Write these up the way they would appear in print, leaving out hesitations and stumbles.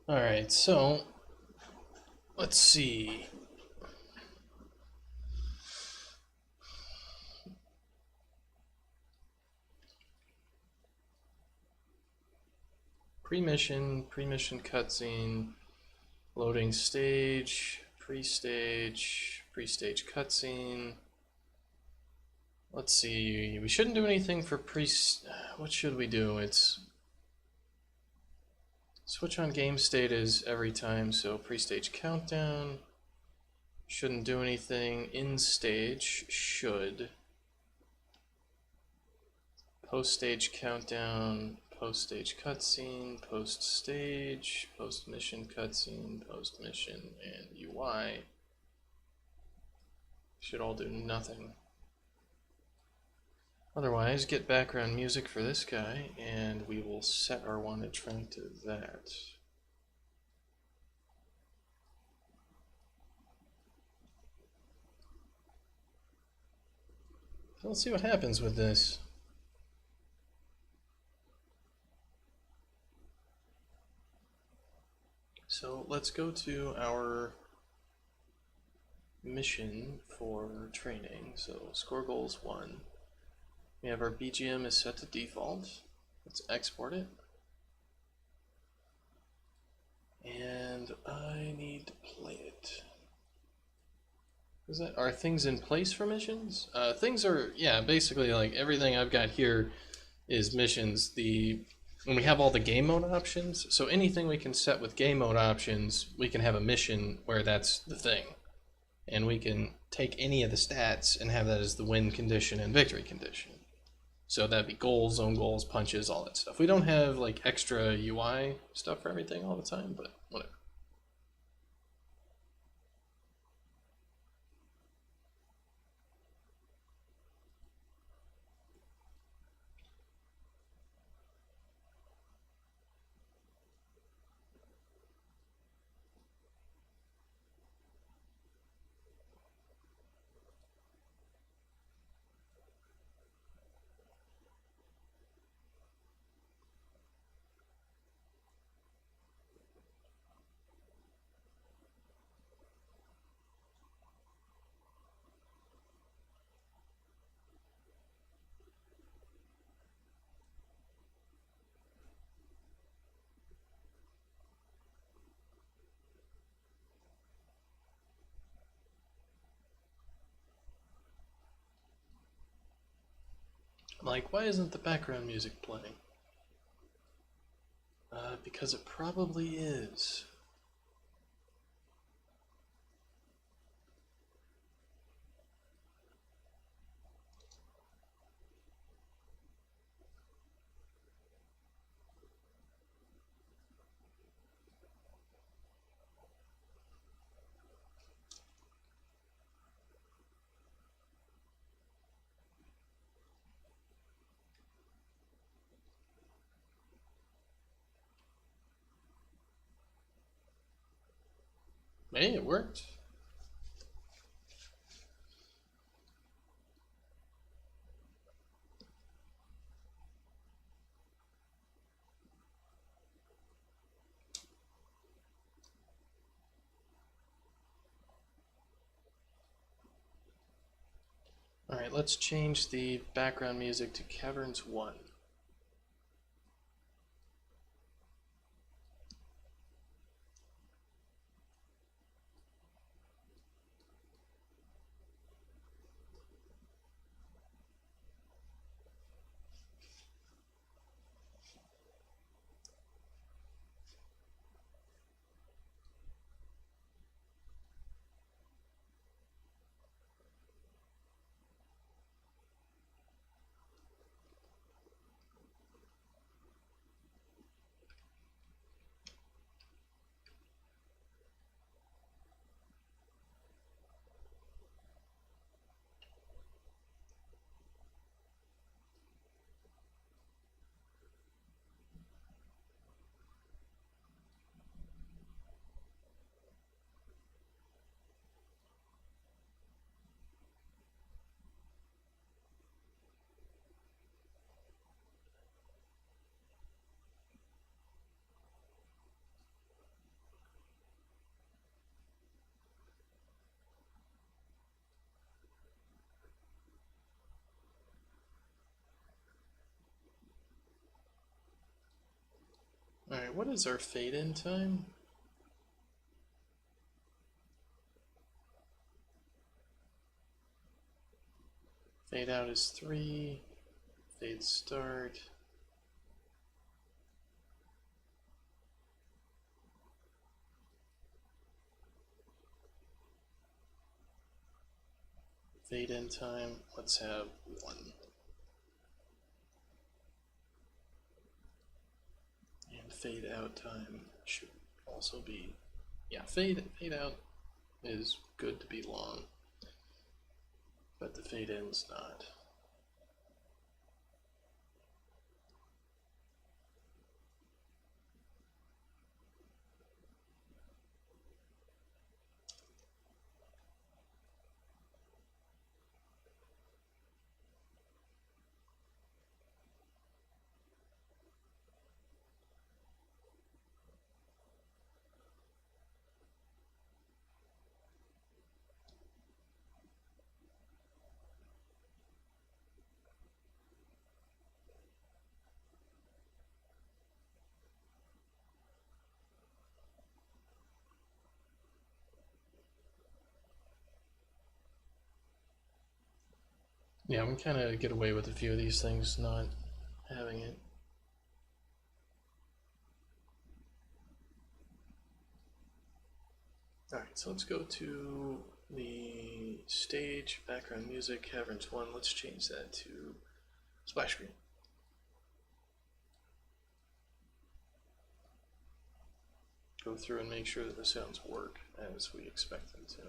Alright, so let's see. Pre-mission cutscene, loading stage, pre-stage cutscene. Let's see, we shouldn't do anything for what should we do? It's switch on game status every time, so pre-stage countdown. Shouldn't do anything. In stage should. Post-stage countdown, post-stage cutscene, post-stage, post-mission cutscene, post-mission, and UI. Should all do nothing. Otherwise, get background music for this guy, and we will set our wanted track to that. So let's see what happens with this. So let's go to our mission for training. So score goals 1. We have our BGM is set to default. Let's export it. And I need to play it. Are things in place for missions? Things are, yeah, basically like everything I've got here is missions. When we have all the game mode options, so anything we can set with game mode options, we can have a mission where that's the thing. And we can take any of the stats and have that as the win condition and victory condition. So that'd be goals, zone goals, punches, all that stuff. We don't have like extra UI stuff for everything all the time, but whatever. I'm like, why isn't the background music playing? Because it probably is. Hey, it worked. Alright, let's change the background music to Caverns 1. Alright, what is our fade in time? Fade out is 3, fade start. Fade in time, let's have 1. And fade out time should also be, yeah, fade out is good to be long, but the fade in's not. Yeah, we can kind of get away with a few of these things not having it. Alright, so let's go to the stage, background music, Caverns 1. Let's change that to splash screen. Go through and make sure that the sounds work as we expect them to.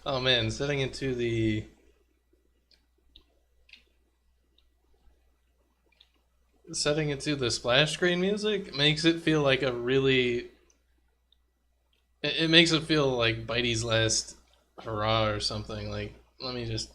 Oh man, setting into the splash screen music makes it feel like a really it makes it feel like Bitey's last hurrah or something. Like, let me just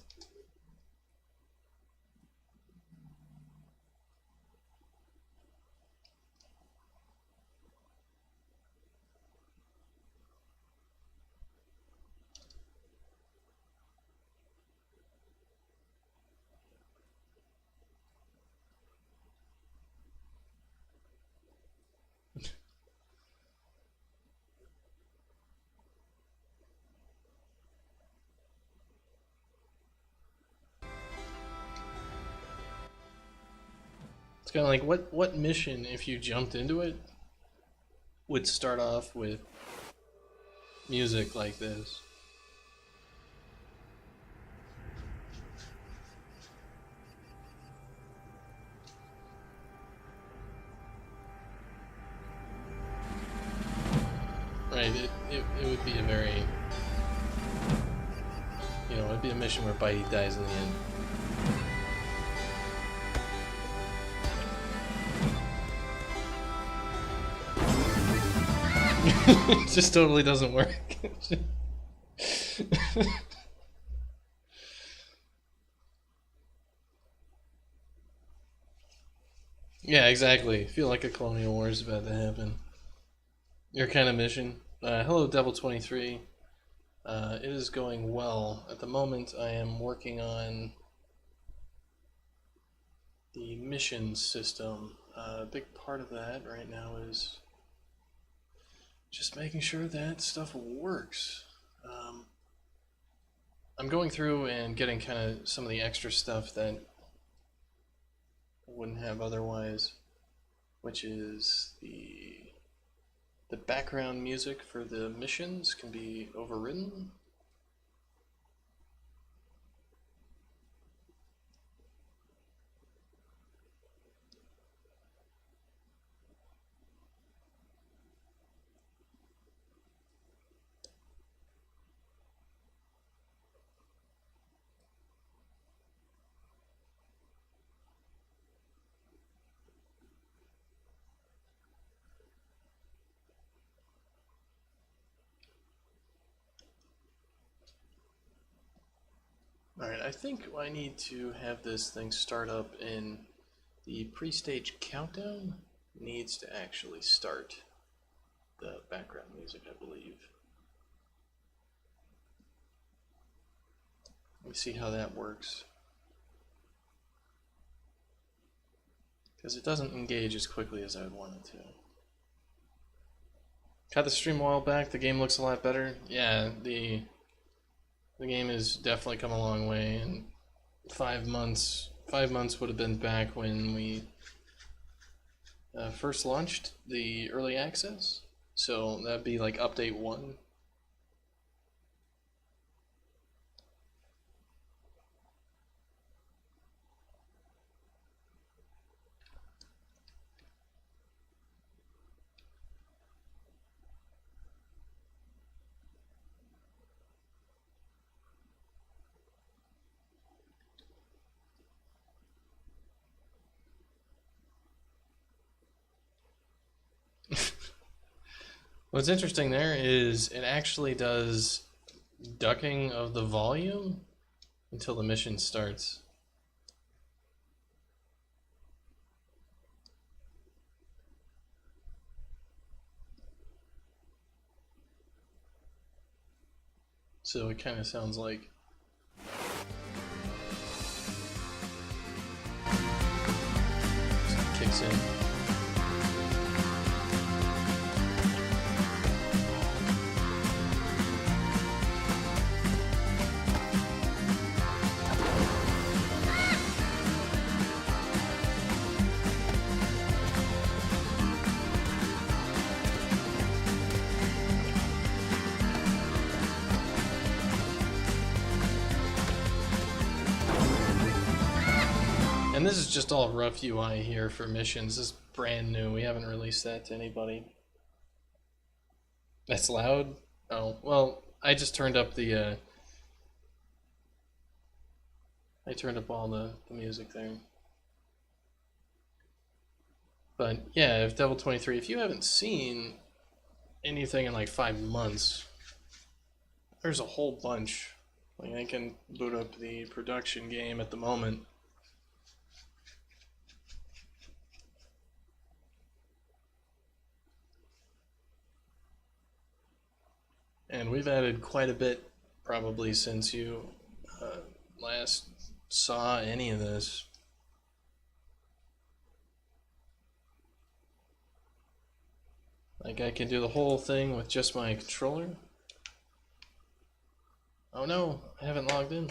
it's kind of like what mission, if you jumped into it, would start off with music like this? Right, it would be a very, you know, it'd be a mission where Bitey dies in the end. It just totally doesn't work. Yeah, exactly. I feel like a Colonial War is about to happen. Your kind of mission. Hello, Devil23. It is going well. At the moment, I am working on the mission system. A big part of that right now is just making sure that stuff works. I'm going through and getting kind of some of the extra stuff that I wouldn't have otherwise, which is the background music for the missions can be overridden. Alright, I think I need to have this thing start up in the pre-stage countdown. Needs to actually start the background music, I believe. Let me see how that works. Because it doesn't engage as quickly as I would want it to. Got the stream a while back, the game looks a lot better. Yeah, the game has definitely come a long way, and 5 months would have been back when we first launched the early access. So that'd be like update 1. What's interesting there is it actually does ducking of the volume until the mission starts. So it kind of sounds like it kicks in. And this is just all rough UI here for missions. This is brand new. We haven't released that to anybody. That's loud? Oh, well, I just turned up the, I turned up all the music there. But yeah, if Devil 23, if you haven't seen anything in like 5 months, there's a whole bunch. Like I can boot up the production game at the moment. And we've added quite a bit probably since you last saw any of this. Like I can do the whole thing with just my controller. Oh no, I haven't logged in.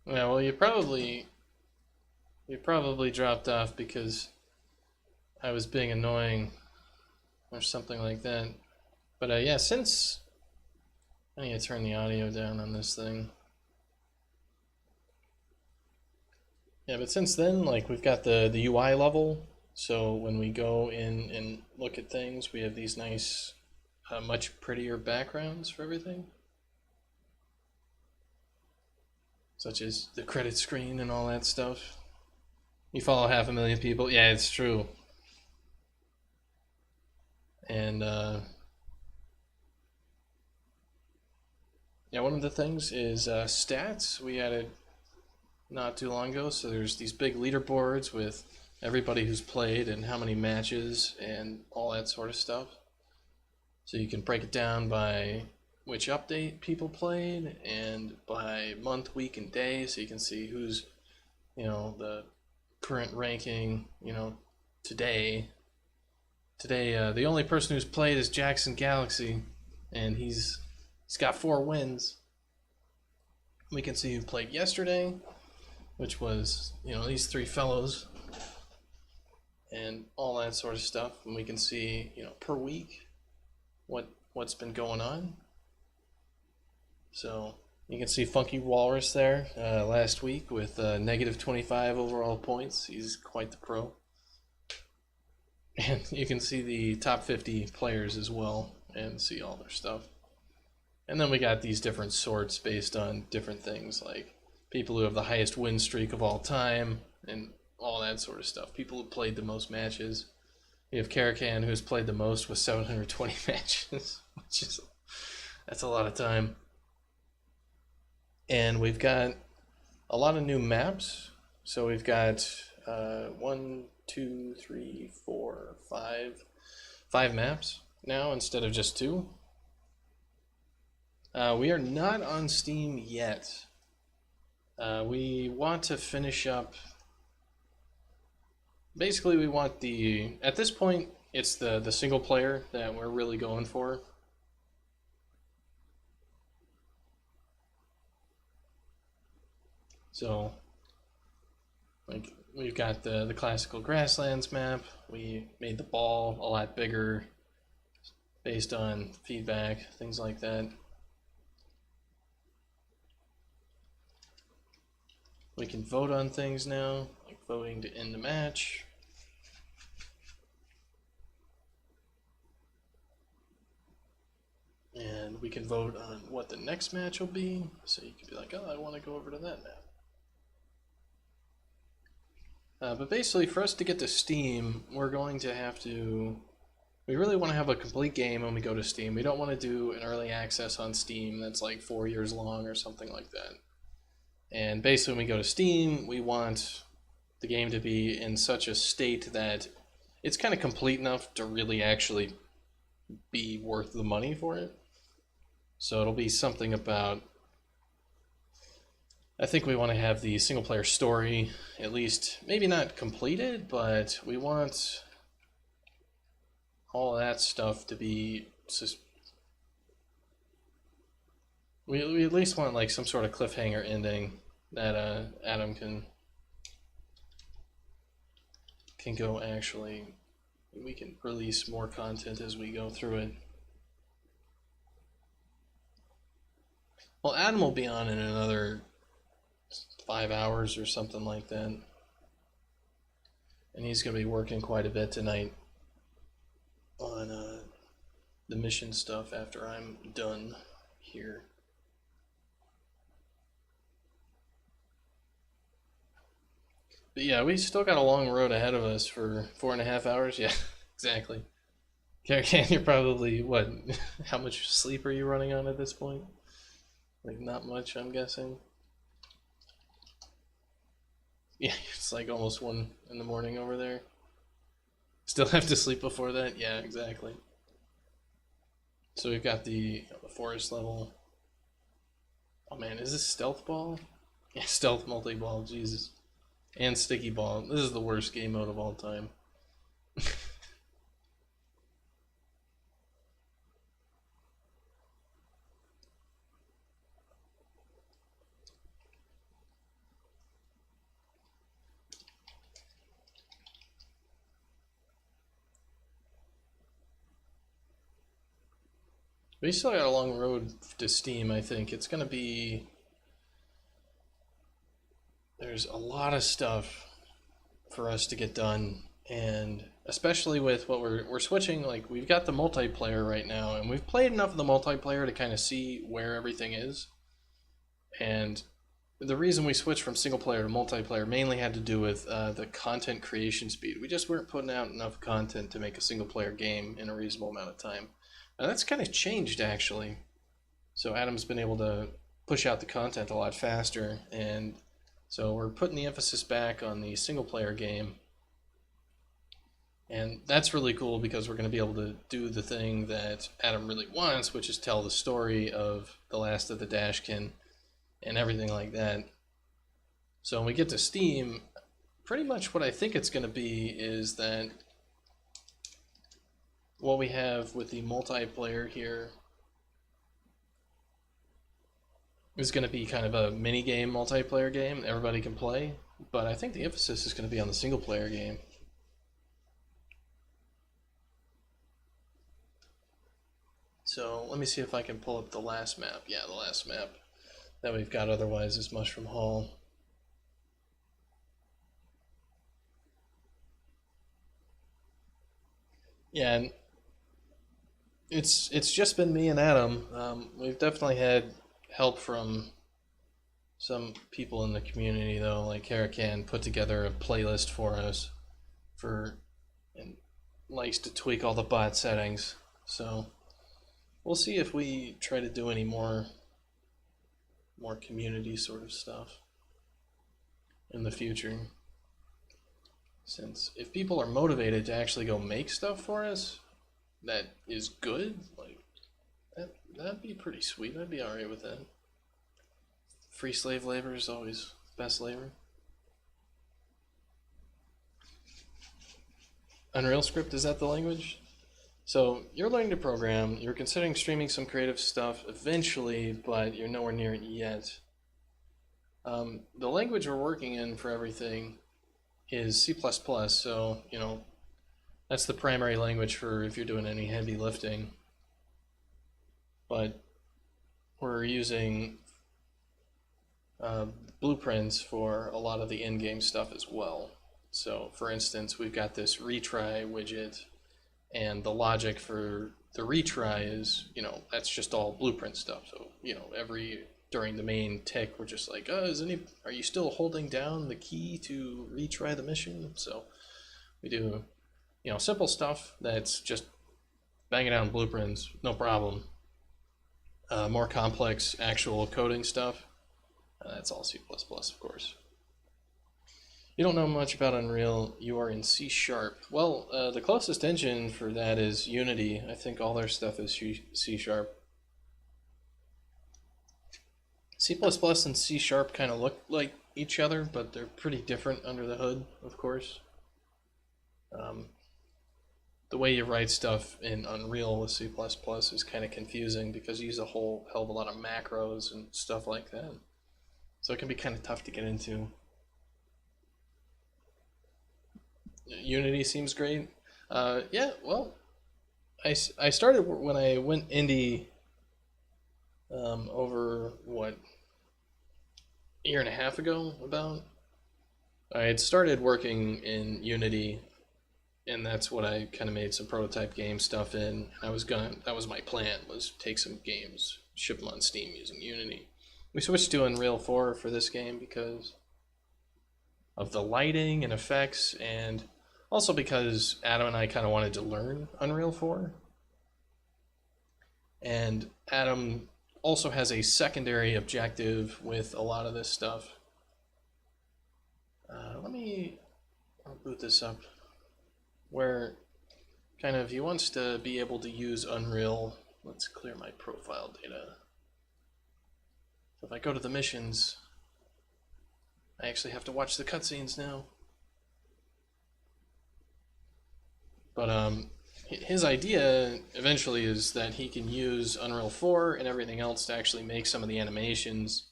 Yeah, well, you probably dropped off because I was being annoying or something like that. But yeah, since I need to turn the audio down on this thing. Yeah, but since then, like we've got the UI level, so when we go in and look at things, we have these nice, much prettier backgrounds for everything. Such as the credit screen and all that stuff. You follow 500,000 people. Yeah, it's true. And yeah, one of the things is stats we added not too long ago. So there's these big leaderboards with everybody who's played and how many matches and all that sort of stuff. So you can break it down by which update people played and by month, week, and day, so you can see who's, the current ranking, today. Today, the only person who's played is Jackson Galaxy, and he's got 4 wins. We can see who played yesterday, which was, these 3 fellows, and all that sort of stuff. And we can see, per week, what's been going on. So you can see Funky Walrus there last week with -25 overall points. He's quite the pro. And you can see the top 50 players as well and see all their stuff. And then we got these different sorts based on different things, like people who have the highest win streak of all time and all that sort of stuff. People who played the most matches. We have Karakan, who's played the most with 720 matches, which is, that's a lot of time. And we've got a lot of new maps. So we've got 1, 2, 3, 4, 5 maps now instead of just 2. We are not on Steam yet. We want to finish up. Basically, we want at this point, it's the single player that we're really going for. So, like, we've got the classical grasslands map. We made the ball a lot bigger based on feedback, things like that. We can vote on things now, like voting to end the match. And we can vote on what the next match will be. So you could be like, oh, I want to go over to that map. But basically, for us to get to Steam, we're going to have to... We really want to have a complete game when we go to Steam. We don't want to do an early access on Steam that's like 4 years long or something like that. And basically, when we go to Steam, we want the game to be in such a state that it's kind of complete enough to really actually be worth the money for it. So it'll be something about... I think we want to have the single-player story, at least, maybe not completed, but we want all that stuff to be... We at least want like some sort of cliffhanger ending that Adam can go actually... We can release more content as we go through it. Well, Adam will be on in another 5 hours or something like that. And he's going to be working quite a bit tonight on the mission stuff after I'm done here. But yeah, we still got a long road ahead of us for 4.5 hours. Yeah, exactly. Karakan, you're probably, what, how much sleep are you running on at this point? Like, not much, I'm guessing. Yeah, it's like almost 1 in the morning over there. Still have to sleep before that? Yeah, exactly. So we've got the forest level. Oh man, is this stealth ball? Yeah, stealth multi-ball, Jesus. And sticky ball. This is the worst game mode of all time. We still got a long road to Steam, I think. It's going to be... There's a lot of stuff for us to get done, and especially with what we're switching, like, we've got the multiplayer right now, and we've played enough of the multiplayer to kind of see where everything is. And the reason we switched from single player to multiplayer mainly had to do with the content creation speed. We just weren't putting out enough content to make a single player game in a reasonable amount of time. And that's kind of changed, actually. So Adam's been able to push out the content a lot faster, and so we're putting the emphasis back on the single-player game. And that's really cool because we're going to be able to do the thing that Adam really wants, which is tell the story of the last of the Dashkin and everything like that. So when we get to Steam, pretty much what I think it's going to be is that what we have with the multiplayer here is going to be kind of a mini-game multiplayer game everybody can play, but I think the emphasis is going to be on the single-player game. So let me see if I can pull up the last map. Yeah, the last map that we've got otherwise is Mushroom Hall. Yeah, and it's just been me and Adam. We've definitely had help from some people in the community though, like Huracan put together a playlist for us for and likes to tweak all the bot settings. So we'll see if we try to do any more community sort of stuff in the future. Since if people are motivated to actually go make stuff for us that is good, like that'd be pretty sweet. I'd be alright with that. Free slave labor is always best labor. Unreal Script, is that the language? So you're learning to program, you're considering streaming some creative stuff eventually, but you're nowhere near it yet. The language we're working in for everything is C++, so, you know, that's the primary language for if you're doing any heavy lifting. But we're using blueprints for a lot of the in-game stuff as well. So, for instance, we've got this retry widget, and the logic for the retry is, you know, that's just all blueprint stuff. So, you know, during the main tick, we're just like, are you still holding down the key to retry the mission? So we do, you know, simple stuff that's just banging down blueprints, no problem. More complex actual coding stuff, that's all C++, of course. You don't know much about Unreal, you are in C#. Well, the closest engine for that is Unity. I think all their stuff is C#. C++ and C# kind of look like each other, but they're pretty different under the hood, of course. The way you write stuff in Unreal with C++ is kind of confusing because you use a whole hell of a lot of macros and stuff like that. So it can be kind of tough to get into. Unity seems great. Yeah, well, I started when I went indie over, what, a year and a half ago about. I had started working in Unity, and that's what I kind of made some prototype game stuff in. That was my plan, was take some games, ship them on Steam using Unity. We switched to Unreal 4 for this game because of the lighting and effects, and also because Adam and I kind of wanted to learn Unreal 4. And Adam also has a secondary objective with a lot of this stuff. I'll boot this up, where kind of he wants to be able to use Unreal. Let's clear my profile data. So if I go to the missions, I actually have to watch the cutscenes now. But his idea eventually is that he can use Unreal 4 and everything else to actually make some of the animations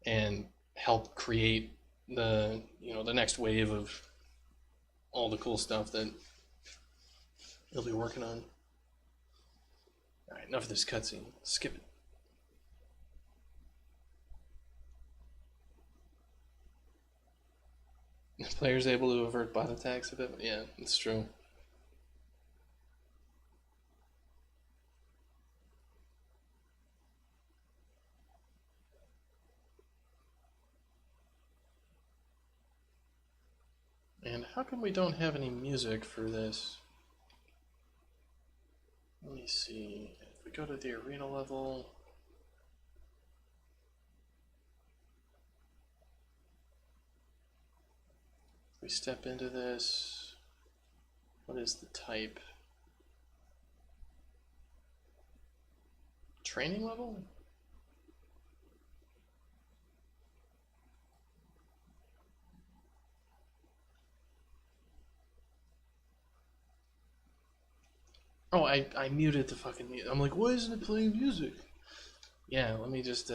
and help create the next wave of all the cool stuff that he'll be working on. All right, enough of this cutscene. Skip it. The player's able to avert bot attacks a bit. Yeah, it's true. And how come we don't have any music for this? Let me see. If we go to the arena level, if we step into this, what is the type? Training level? Oh, I muted the fucking music. I'm like, why isn't it playing music? Yeah, let me just,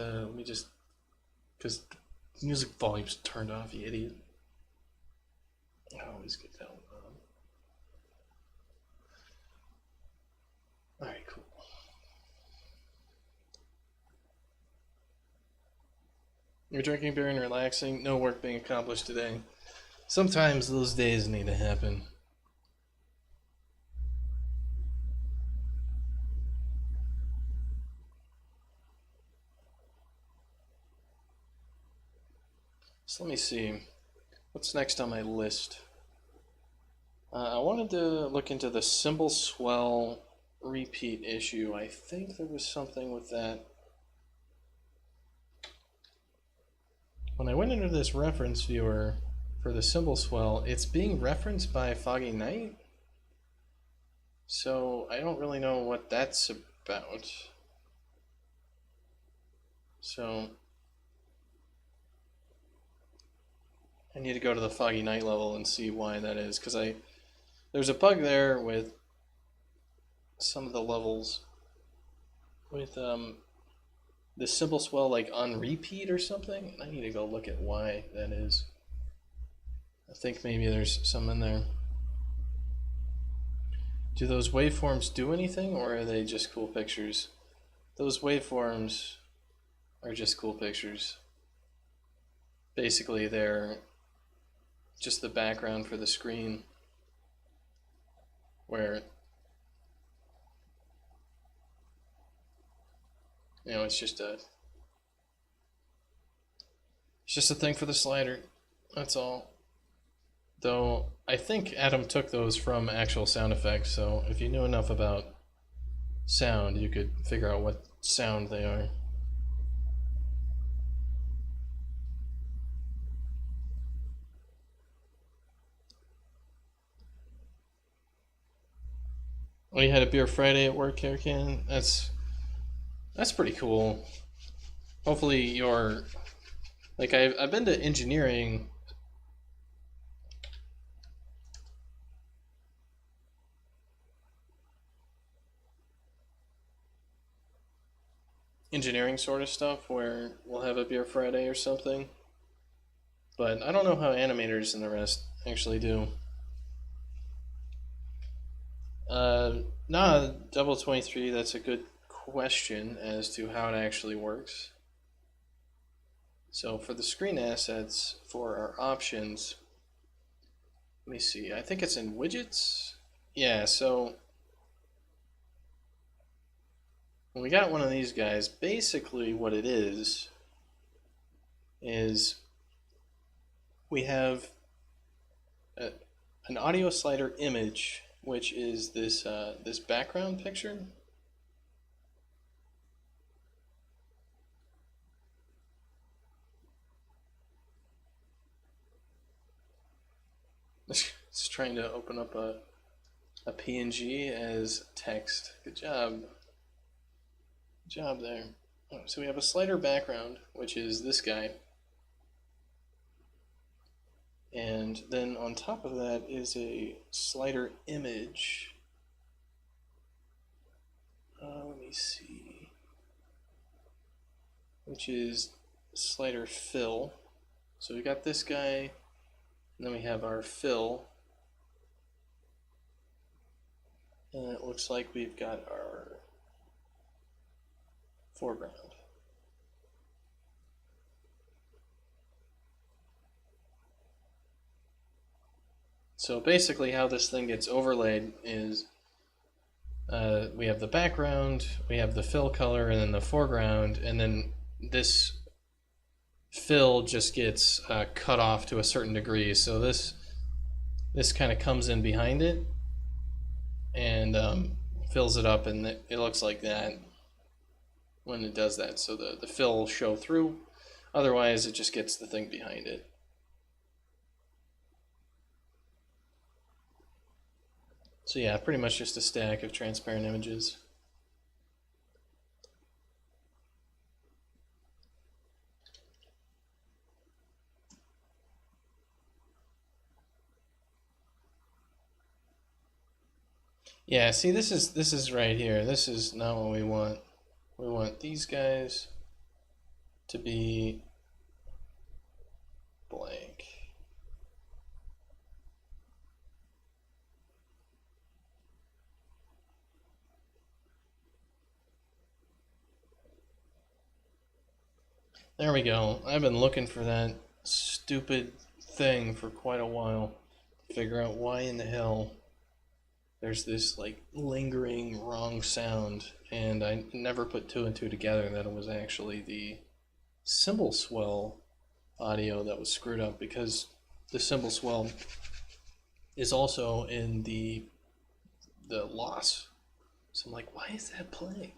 because music volume's turned off, you idiot. I always get that one on. Alright, cool. You're drinking beer and relaxing, no work being accomplished today. Sometimes those days need to happen. So let me see. What's next on my list? I wanted to look into the cymbal swell repeat issue. I think there was something with that. When I went into this reference viewer for the cymbal swell, it's being referenced by Foggy Night. So I don't really know what that's about. So I need to go to the Foggy Night level and see why that is, because there's a bug there with some of the levels with the cymbal swell like on repeat or something. I need to go look at why that is. I think maybe there's some in there. Do those waveforms do anything, or are they just cool pictures? Those waveforms are just cool pictures. Basically, they're just the background for the screen where, you know, it's just a thing for the slider. That's all. Though I think Adam took those from actual sound effects, so if you knew enough about sound, you could figure out what sound they are. Oh, you had a beer Friday at work, Ken? That's pretty cool. Hopefully you're like I've been to engineering sort of stuff where we'll have a beer Friday or something. But I don't know how animators and the rest actually do. Nah, Double 23, that's a good question as to how it actually works. So for the screen assets, for our options, let me see, I think it's in widgets. Yeah, so when we got one of these guys, basically what it is we have an audio slider image, which is this this background picture. It's trying to open up a PNG as text. Good job. Good job there. So we have a slider background, which is this guy. And then on top of that is a slider image. Let me see. Which is slider fill. So we got this guy, and then we have our fill. And it looks like we've got our foreground. So basically how this thing gets overlaid is we have the background, we have the fill color, and then the foreground, and then this fill just gets cut off to a certain degree. So this kind of comes in behind it and fills it up, and it looks like that when it does that. So the fill will show through, otherwise it just gets the thing behind it. So yeah, pretty much just a stack of transparent images. Yeah, see, this is right here. This is not what we want. We want these guys to be blank. There we go. I've been looking for that stupid thing for quite a while to figure out why in the hell there's this like lingering wrong sound, and I never put two and two together that it was actually the cymbal swell audio that was screwed up because the cymbal swell is also in the loss. So I'm like, why is that playing?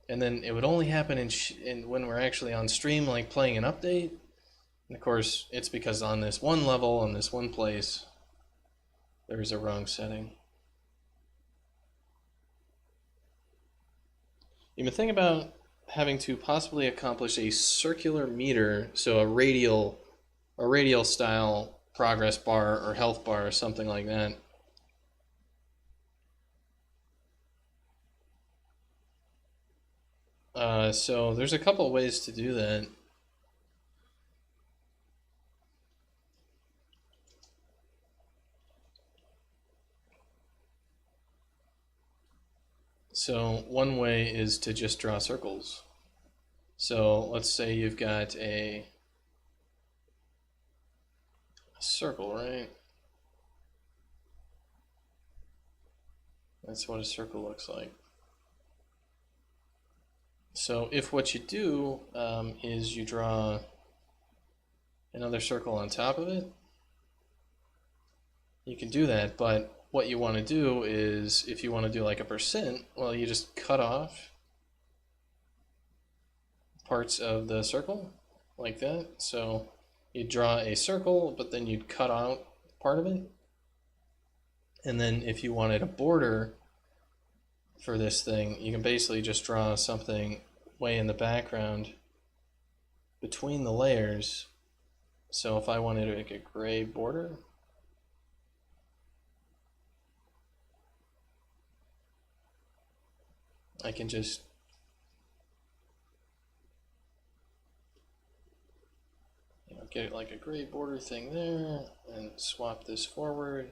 And then it would only happen in when we're actually on stream, like playing an update. And of course, it's because on this one level, on this one place, there's a wrong setting. You can think about having to possibly accomplish a circular meter, so a radial style progress bar or health bar or something like that. So there's a couple ways to do that. So one way is to just draw circles. So let's say you've got a circle, right? That's what a circle looks like. So if what you do is you draw another circle on top of it, you can do that, but what you want to do is, if you want to do like a percent, well, you just cut off parts of the circle like that. So you draw a circle, but then you'd cut out part of it. And then if you wanted a border for this thing, you can basically just draw something way in the background between the layers. So if I wanted like a gray border, I can just get it like a gray border thing there and swap this forward.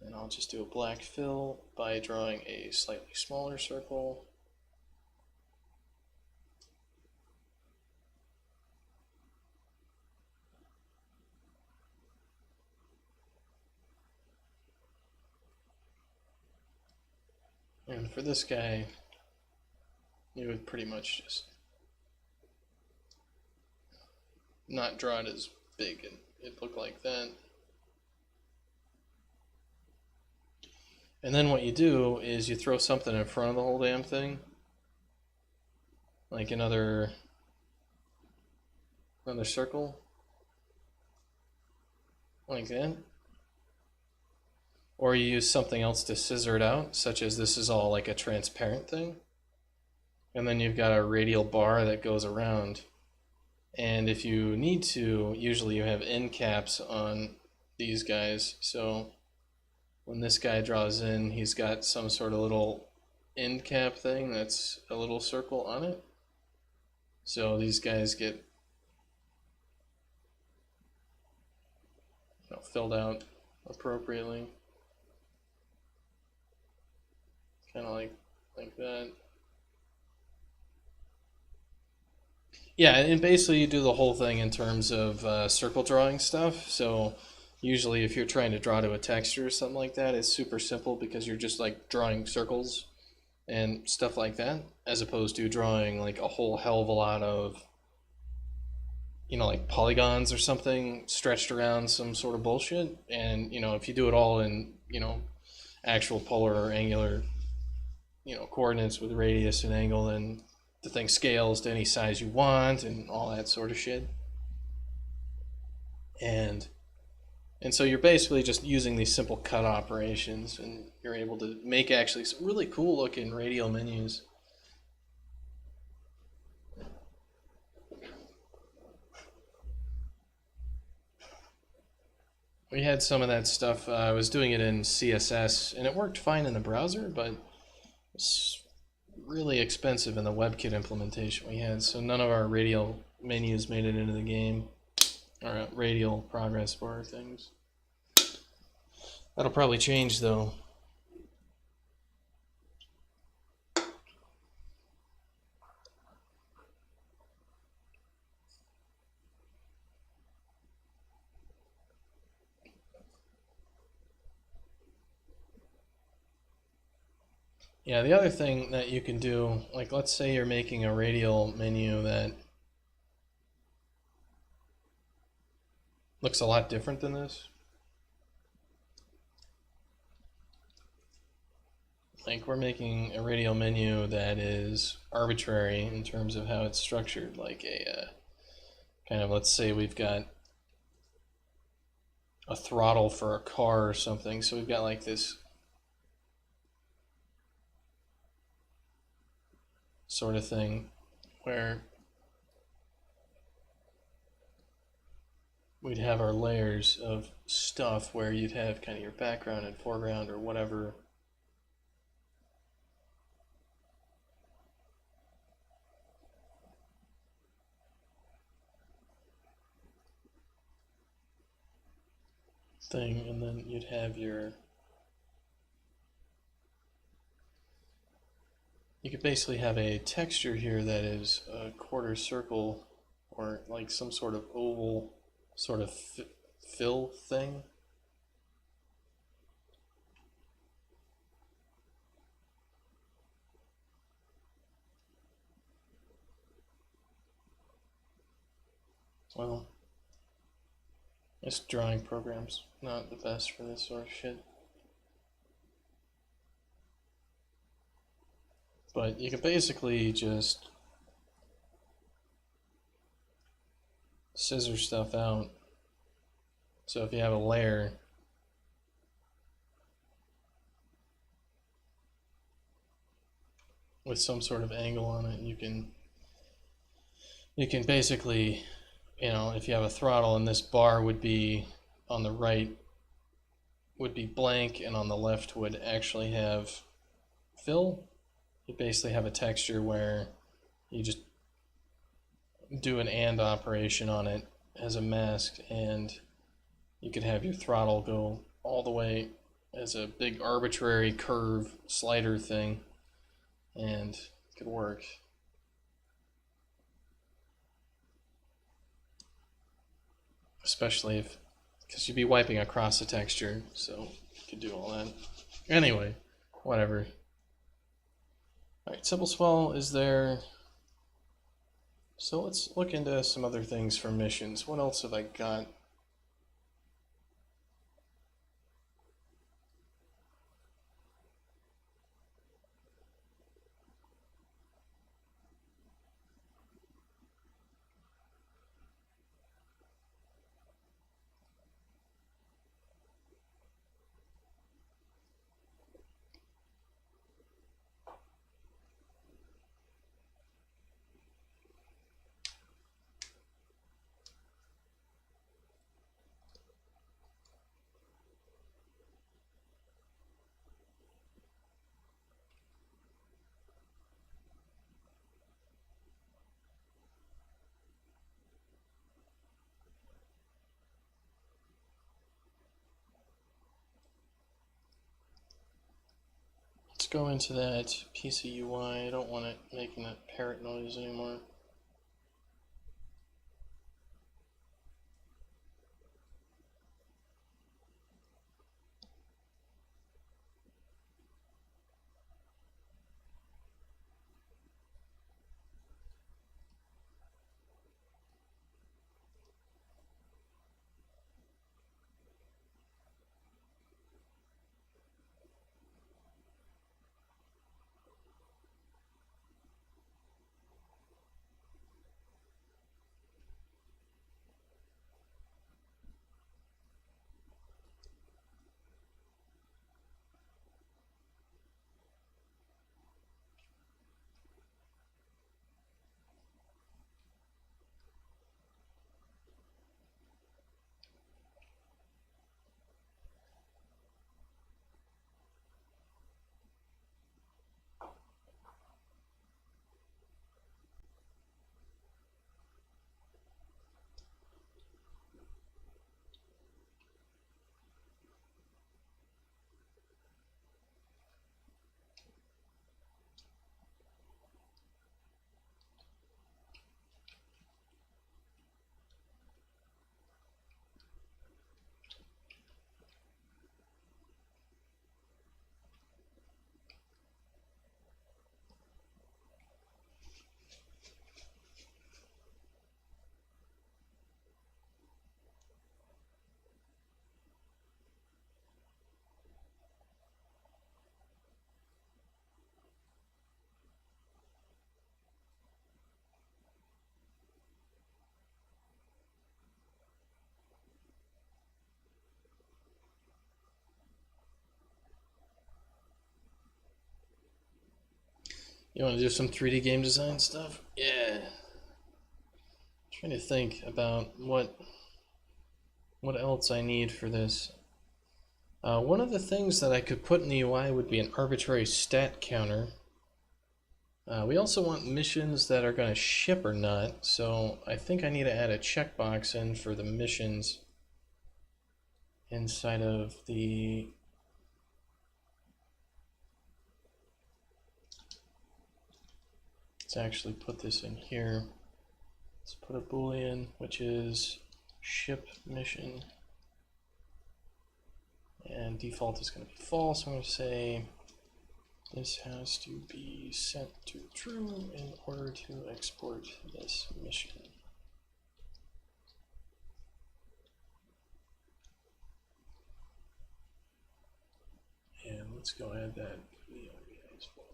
And I'll just do a black fill by drawing a slightly smaller circle. And for this guy, you would pretty much just not draw it as big and it looked like that. And then what you do is you throw something in front of the whole damn thing, like another circle, like that. Or you use something else to scissor it out, such as this is all like a transparent thing. And then you've got a radial bar that goes around. And if you need to, usually you have end caps on these guys. So when this guy draws in, he's got some sort of little end cap thing that's a little circle on it. So these guys get filled out appropriately. Kind of like that. Yeah, and basically you do the whole thing in terms of circle drawing stuff. So usually if you're trying to draw to a texture or something like that, it's super simple because you're just like drawing circles and stuff like that, as opposed to drawing like a whole hell of a lot of, like polygons or something stretched around some sort of bullshit. And, if you do it all in, actual polar or angular, coordinates with radius and angle, then the thing scales to any size you want and all that sort of shit. And so you're basically just using these simple cut operations, and you're able to make actually some really cool looking radial menus. We had some of that stuff. I was doing it in CSS, and it worked fine in the browser, but it's really expensive in the WebKit implementation we had, so none of our radial menus made it into the game, or radial progress bar things. That'll probably change though. Yeah, the other thing that you can do, like let's say you're making a radial menu that looks a lot different than this. Like, we're making a radial menu that is arbitrary in terms of how it's structured, like a kind of, let's say we've got a throttle for a car or something, so we've got like this sort of thing where we'd have our layers of stuff where you'd have kind of your background and foreground or whatever. Thing, and then you'd have your, you could basically have a texture here that is a quarter circle or like some sort of oval sort of fill thing. Well, this drawing program's not the best for this sort of shit. But you can basically just scissor stuff out. So if you have a layer, with some sort of angle on it, you can basically, you know, if you have a throttle and this bar would be on the right would be blank and on the left would actually have fill, you basically have a texture where you just do an AND operation on it as a mask, and you could have your throttle go all the way as a big arbitrary curve slider thing, and it could work. Especially if, because you'd be wiping across the texture, so you could do all that. Anyway, whatever. Alright, simple swell is there. So let's look into some other things for missions. What else have I got? Let's go into that piece of UI. I don't want it making that parrot noise anymore. You want to do some 3D game design stuff? Yeah. Trying to think about what else I need for this. One of the things that I could put in the UI would be an arbitrary stat counter. We also want missions that are going to ship or not, so I think I need to add a checkbox in for the missions inside of the... Let's actually put this in here. Let's put a boolean, which is ship mission, and default is going to be false. I'm going to say this has to be set to true in order to export this mission. And let's go add that to the RBI as well.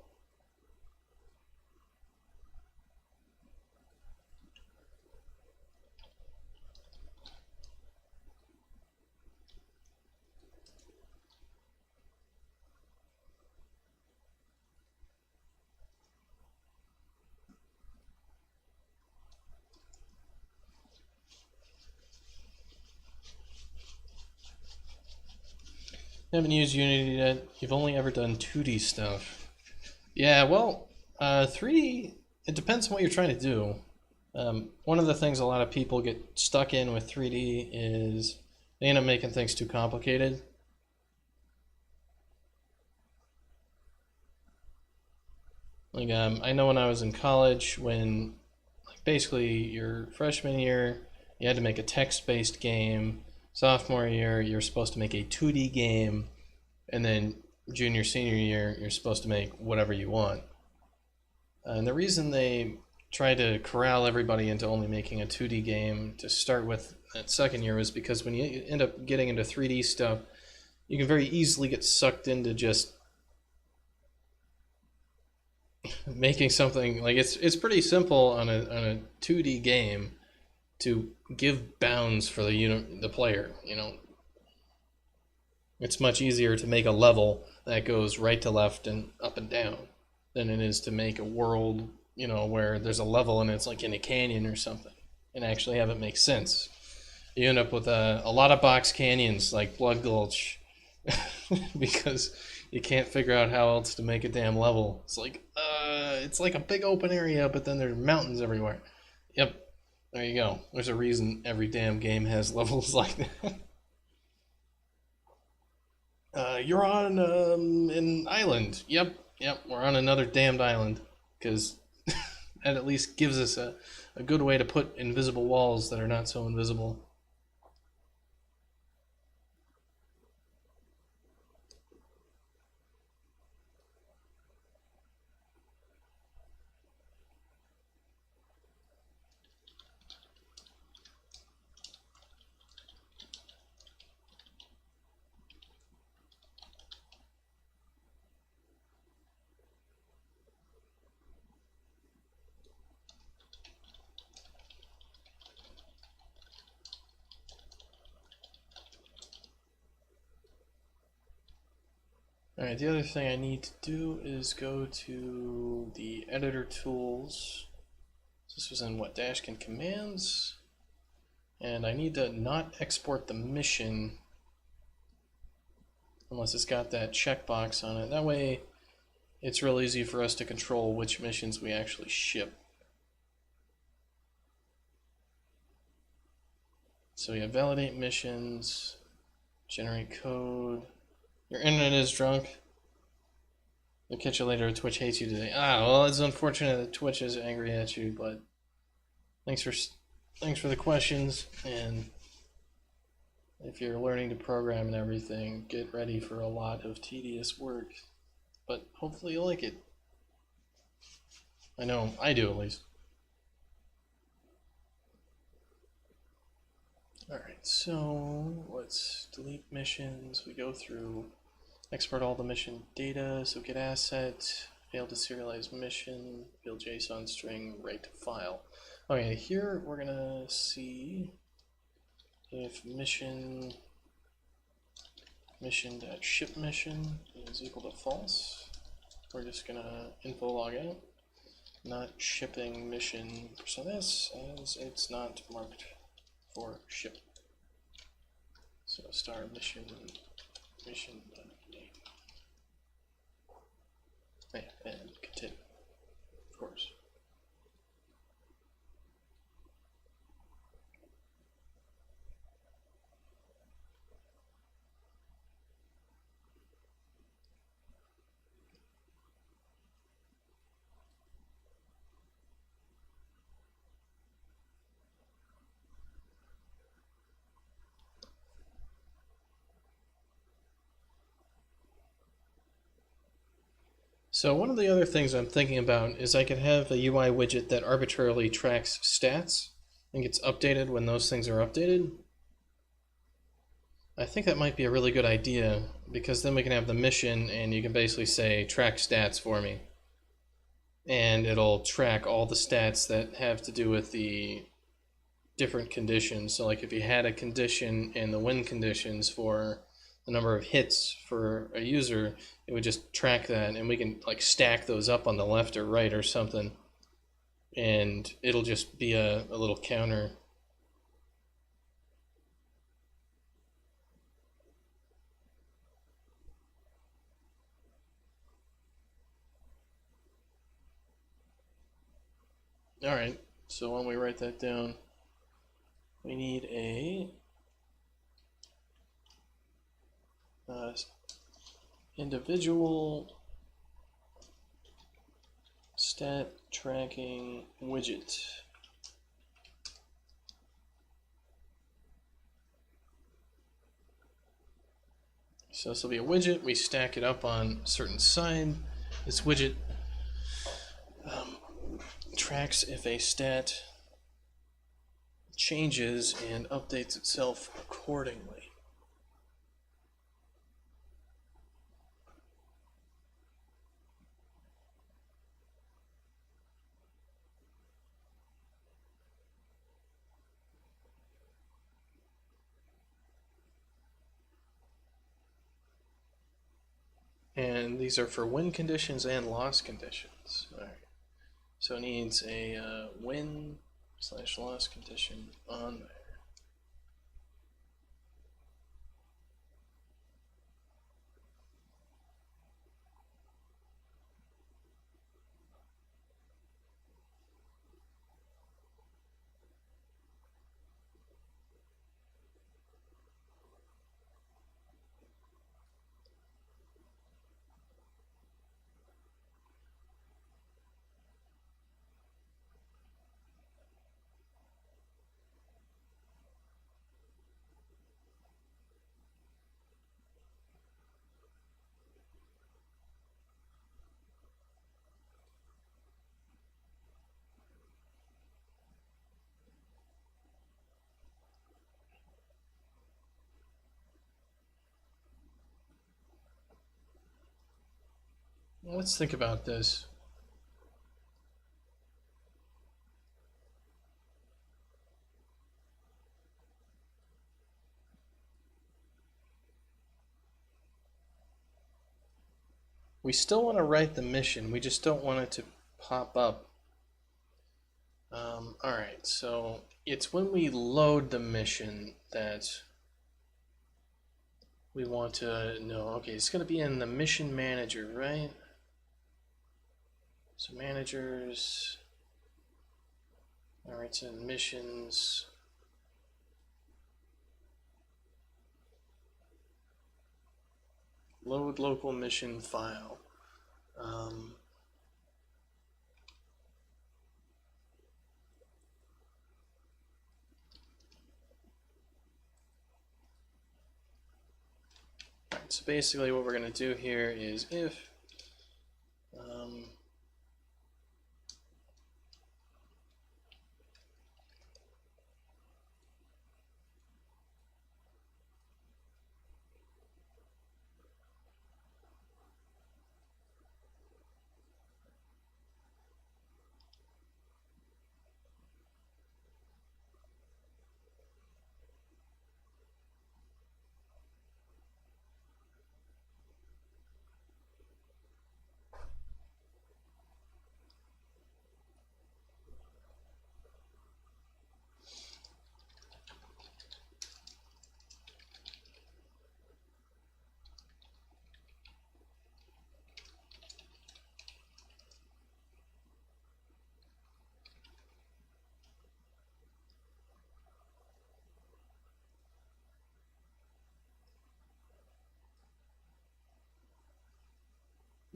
Haven't used Unity yet. You've only ever done 2D stuff. Yeah, well, 3D, it depends on what you're trying to do. One of the things a lot of people get stuck in with 3D is they end up making things too complicated. Like, I know when I was in college, when basically your freshman year, you had to make a text-based game. Sophomore year, you're supposed to make a 2D game, and then junior, senior year, you're supposed to make whatever you want. And the reason they try to corral everybody into only making a 2D game to start with that second year was because when you end up getting into 3D stuff, you can very easily get sucked into just making something like it's pretty simple on a 2D game to give bounds for the player. You know, it's much easier to make a level that goes right to left and up and down than it is to make a world, you know, where there's a level and it's like in a canyon or something, and actually have it make sense. You end up with a lot of box canyons like Blood Gulch because you can't figure out how else to make a damn level. It's like a big open area, but then there's mountains everywhere. Yep, there you go. There's a reason every damn game has levels like that. You're on an island. Yep, we're on another damned island, because that at least gives us a good way to put invisible walls that are not so invisible. Alright, the other thing I need to do is go to the editor tools. This was in Dashkin commands. And I need to not export the mission unless it's got that checkbox on it. That way it's real easy for us to control which missions we actually ship. So we have validate missions, generate code. Your internet is drunk. I'll catch you later. Twitch hates you today. Well, it's unfortunate that Twitch is angry at you, but thanks for the questions. And if you're learning to program and everything, get ready for a lot of tedious work. But hopefully you like it. I know I do, at least. Alright, so let's delete missions. We go through, export all the mission data, so get asset, fail to serialize mission, build JSON string, write to file. Okay, here we're gonna see if mission.ship mission is equal to false. we're just gonna info log out, not shipping mission for this, as it's not marked for ship. So star mission name. Yeah, and continue, of course. So one of the other things I'm thinking about is I could have a UI widget that arbitrarily tracks stats and gets updated when those things are updated. I think that might be a really good idea, because then we can have the mission and you can basically say track stats for me. And it'll track all the stats that have to do with the different conditions. So like if you had a condition in the win conditions for the number of hits for a user, it would just track that, and we can like stack those up on the left or right or something, and it'll just be a little counter. Alright, so when we write that down, we need a individual stat tracking widget. So this will be a widget. We stack it up on a certain side. This widget tracks if a stat changes and updates itself accordingly. And these are for win conditions and loss conditions. All right. So it needs a win/loss condition on there. Let's think about this. We still want to write the mission, we just don't want it to pop up. Alright, so it's when we load the mission that we want to know. Okay, it's going to be in the mission manager, right? So managers. Alright, so in missions. Load local mission file. So basically what we're going to do here is if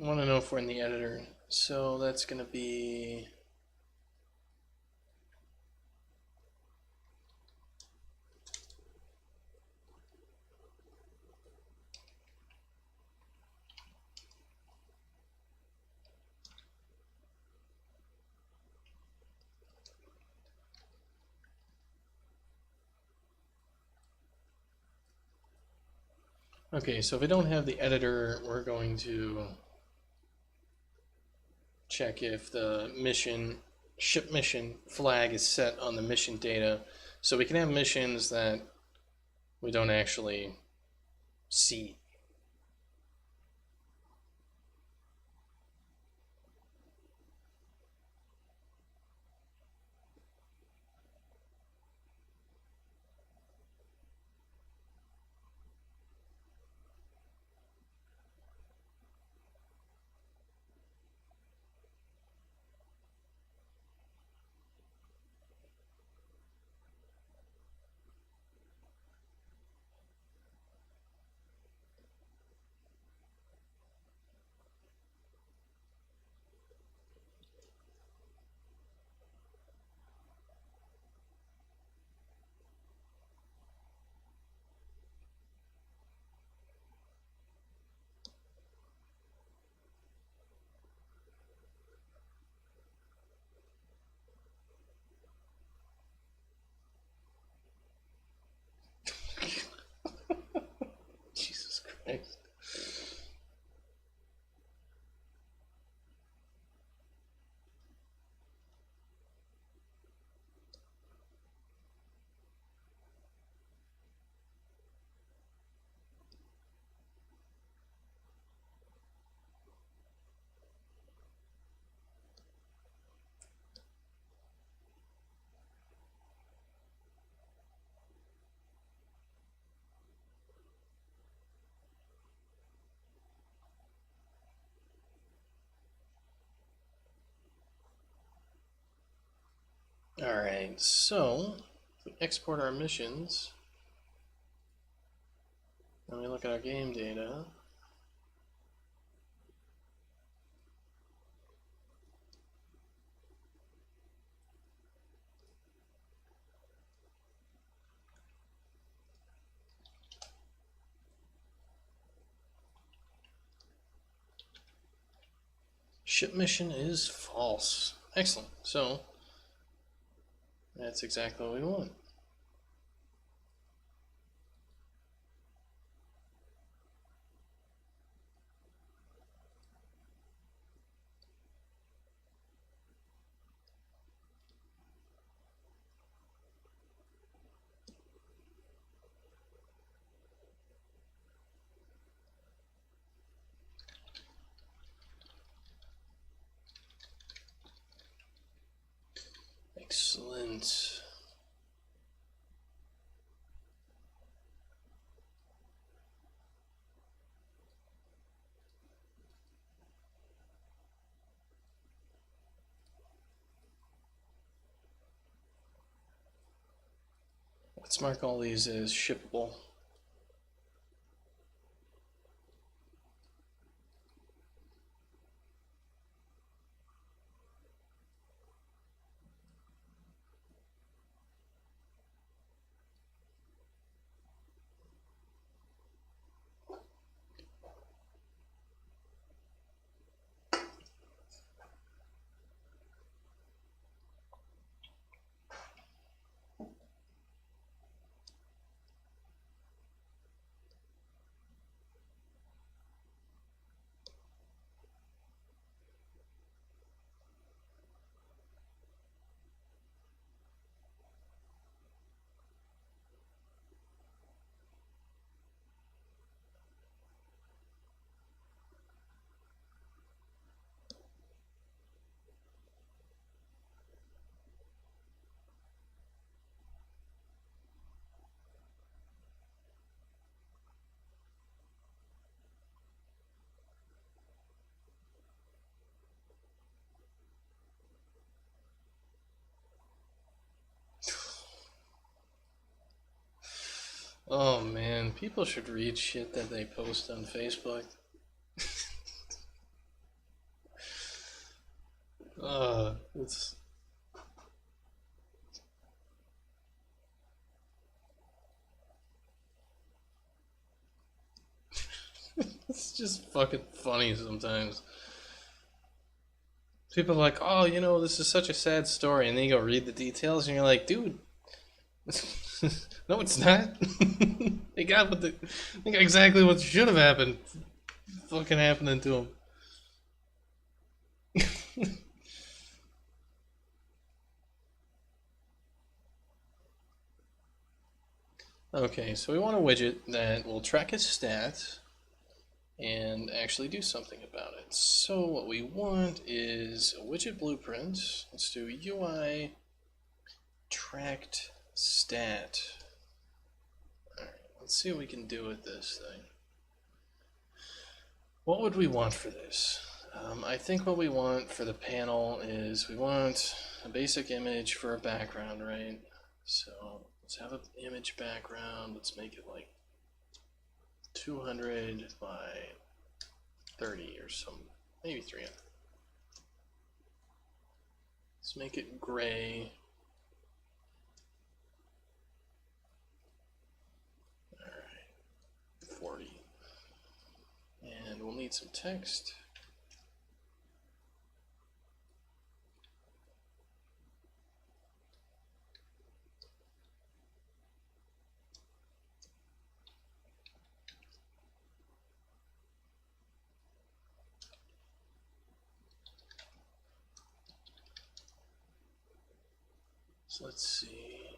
want to know if we're in the editor. So that's going to be... Okay, so if we don't have the editor, we're going to check if the ship mission flag is set on the mission data. So we can have missions that we don't actually see. Jesus Christ. Alright, so if we export our missions, and we look at our game data, ship mission is false. Excellent. So that's exactly what we want. Excellent. Let's mark all these as shippable. Oh man, people should read shit that they post on Facebook. It's it's just fucking funny sometimes. People are like, oh, you know, this is such a sad story, and then you go read the details, and you're like, dude, no, it's not. they got what they got exactly what should have happened. Fucking happening to him. Okay, so we want a widget that will track his stats and actually do something about it. So what we want is a widget blueprint. Let's do UI tracked stat. Alright, let's see what we can do with this thing. What would we want for this? I think what we want for the panel is we want a basic image for a background, right? So let's have an image background. Let's make it like 200 by 30 or some, maybe 300. Let's make it gray. Alright, 40. And we'll need some text. So let's see.